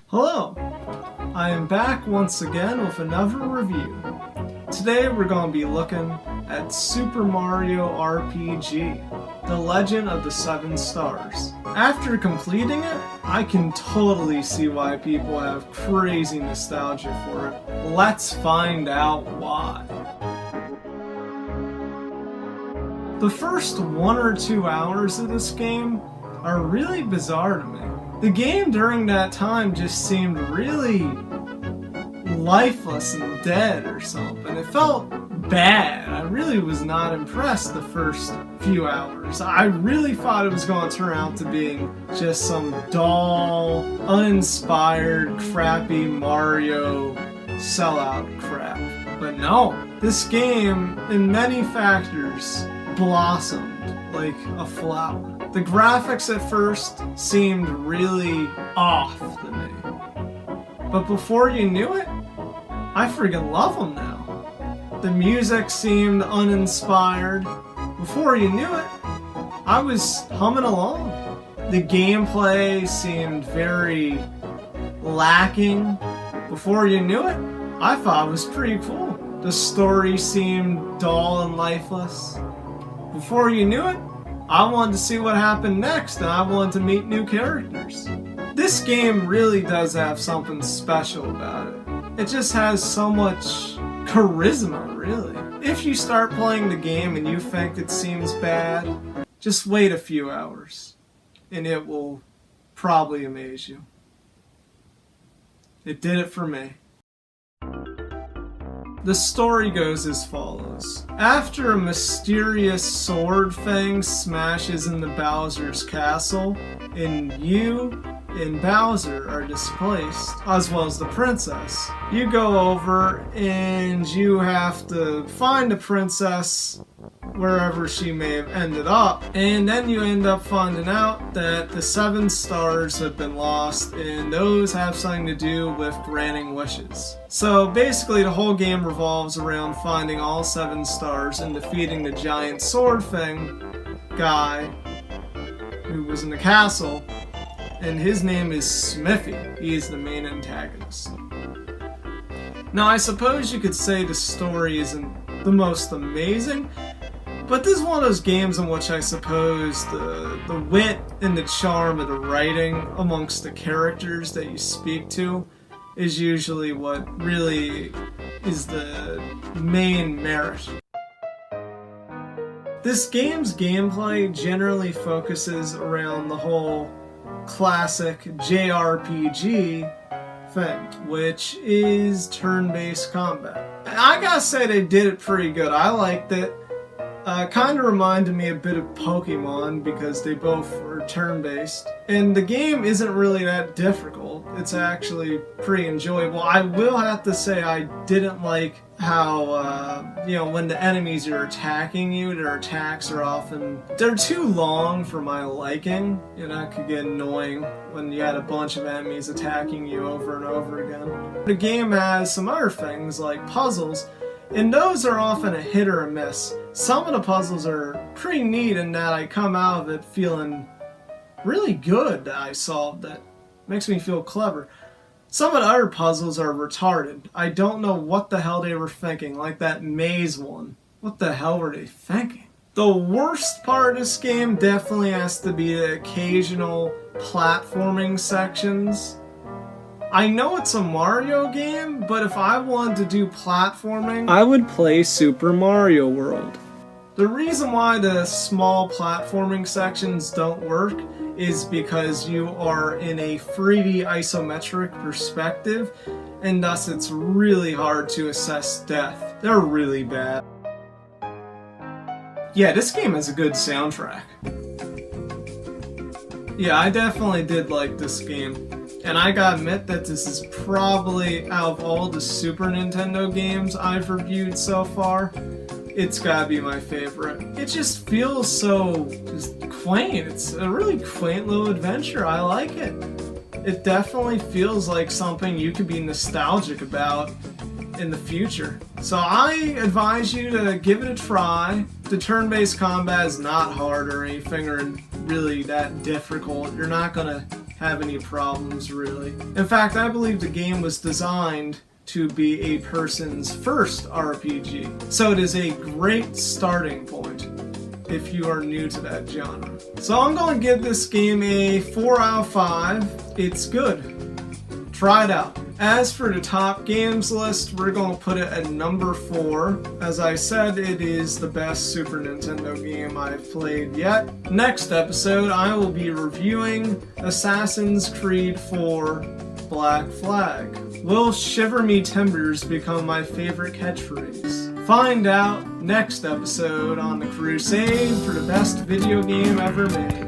Hello! I am back once again with another review. Today we're going to be looking at Super Mario RPG, The Legend of the Seven Stars. After completing it, I can totally see why people have crazy nostalgia for it. Let's find out why. The first 1 or 2 hours of this game are really bizarre to me. The game during that time just seemed really lifeless and dead or something. It felt bad. I really was not impressed the first few hours. I really thought it was going to turn out to being just some dull, uninspired, crappy Mario sellout crap. But no, this game, in many factors, blossomed like a flower. The graphics at first seemed really off to me. But before you knew it, I friggin' love them now. The music seemed uninspired. Before you knew it, I was humming along. The gameplay seemed very lacking. Before you knew it, I thought it was pretty cool. The story seemed dull and lifeless. Before you knew it, I wanted to see what happened next, and I wanted to meet new characters. This game really does have something special about it. It just has so much charisma, really. If you start playing the game and you think it seems bad, just wait a few hours, and it will probably amaze you. It did it for me. The story goes as follows. After a mysterious sword thing smashes into Bowser's castle, and you and Bowser are displaced, as well as the princess, you go over and you have to find the princess wherever she may have ended up, and then you end up finding out that the 7 stars have been lost, and those have something to do with granting wishes. So basically the whole game revolves around finding all 7 stars and defeating the giant sword thing guy who was in the castle, and his name is Smithy. He is the main antagonist. Now I suppose you could say the story isn't the most amazing, but this is one of those games in which I suppose the wit and the charm of the writing amongst the characters that you speak to is usually what really is the main merit. This game's gameplay generally focuses around the whole classic JRPG thing, which is turn-based combat. I gotta say they did it pretty good. I liked it. Kind of reminded me a bit of Pokemon because they both are turn-based. And the game isn't really that difficult. It's actually pretty enjoyable. I will have to say I didn't like how, when the enemies are attacking you, their attacks are often... they're too long for my liking. It could get annoying when you had a bunch of enemies attacking you over and over again. The game has some other things like puzzles, and those are often a hit or a miss. Some of the puzzles are pretty neat in that I come out of it feeling really good that I solved it. Makes me feel clever. Some of the other puzzles are retarded. I don't know what the hell they were thinking, like that maze one. What the hell were they thinking? The worst part of this game definitely has to be the occasional platforming sections. I know it's a Mario game, but if I wanted to do platforming, I would play Super Mario World. The reason why the small platforming sections don't work is because you are in a 3D isometric perspective, and thus it's really hard to assess depth. They're really bad. Yeah, this game has a good soundtrack. Yeah, I definitely did like this game. And I gotta admit that this is probably, out of all the Super Nintendo games I've reviewed so far, it's gotta be my favorite. It just feels so just quaint. It's a really quaint little adventure. I like it. It definitely feels like something you could be nostalgic about in the future. So I advise you to give it a try. The turn-based combat is not hard or anything or really that difficult. You're not gonna have any problems, really. In fact, I believe the game was designed to be a person's first RPG. So it is a great starting point if you are new to that genre. So I'm going to give this game a 4 out of 5. It's good. Try it out. As for the top games list, we're going to put it at number 4. As I said, it is the best Super Nintendo game I've played yet. Next episode, I will be reviewing Assassin's Creed 4 Black Flag. Will Shiver Me Timbers become my favorite catchphrase? Find out next episode on the crusade for the best video game ever made.